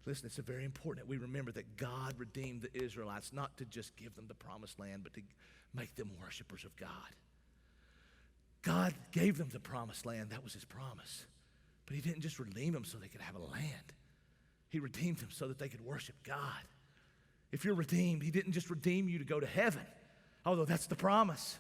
Listen, it's very important that we remember that God redeemed the Israelites, not to just give them the promised land, but to make them worshipers of God. God gave them the promised land. That was his promise. But he didn't just redeem them so they could have a land. He redeemed them so that they could worship God. If you're redeemed, he didn't just redeem you to go to heaven, although that's the promise.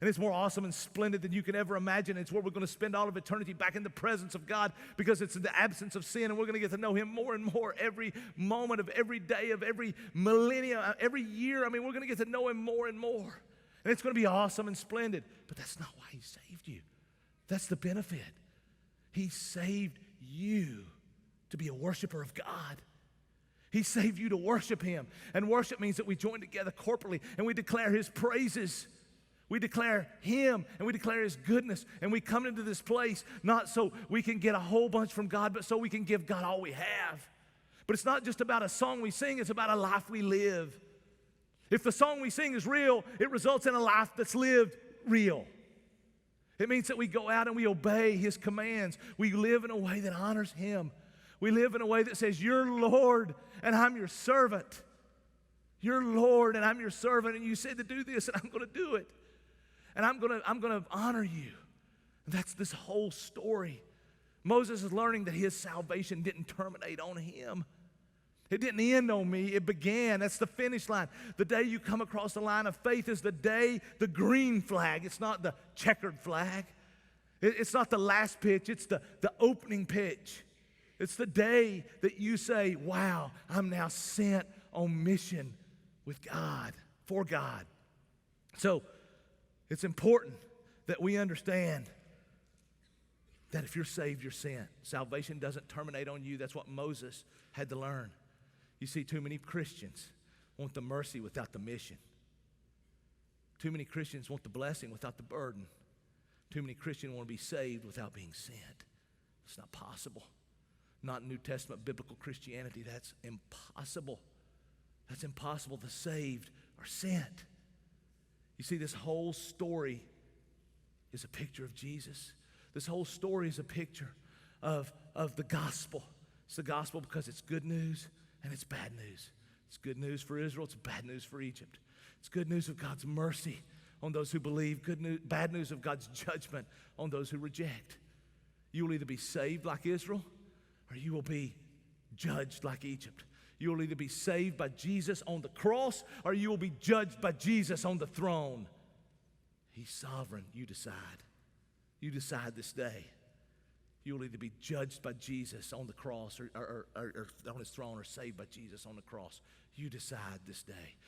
And it's more awesome and splendid than you can ever imagine. It's where we're going to spend all of eternity back in the presence of God, because it's in the absence of sin, and we're going to get to know him more and more every moment of every day of every millennia, every year. I mean, we're going to get to know him more and more. And it's going to be awesome and splendid. But that's not why he saved you. That's the benefit. He saved you to be a worshiper of God. He saved you to worship him. And worship means that we join together corporately and we declare his praises. We declare him and we declare his goodness. And we come into this place not so we can get a whole bunch from God, but so we can give God all we have. But it's not just about a song we sing, it's about a life we live. If the song we sing is real, it results in a life that's lived real. It means that we go out and we obey his commands. We live in a way that honors him. We live in a way that says, you're Lord and I'm your servant. You're Lord and I'm your servant, and you said to do this, and I'm going to do it. And I'm going to honor you. And that's this whole story. Moses is learning that his salvation didn't terminate on him. It didn't end on me. It began. That's the finish line. The day you come across the line of faith is the day, the green flag. It's not the checkered flag. It's not the last pitch. It's the opening pitch. It's the day that you say, wow, I'm now sent on mission with God, for God. So it's important that we understand that if you're saved, you're sent. Salvation doesn't terminate on you. That's what Moses had to learn. You see, too many Christians want the mercy without the mission. Too many Christians want the blessing without the burden. Too many Christians want to be saved without being sent. It's not possible. Not New Testament biblical Christianity. That's impossible. That's impossible. The saved are sent. You see, this whole story is a picture of Jesus. This whole story is a picture of the gospel. It's the gospel because it's good news and it's bad news. It's good news for Israel. It's bad news for Egypt. It's good news of God's mercy on those who believe. Bad news of God's judgment on those who reject. You will either be saved like Israel, or you will be judged like Egypt. You will either be saved by Jesus on the cross, or you will be judged by Jesus on the throne. He's sovereign. You decide. You decide this day. You will either be judged by Jesus on the cross or on his throne, or saved by Jesus on the cross. You decide this day.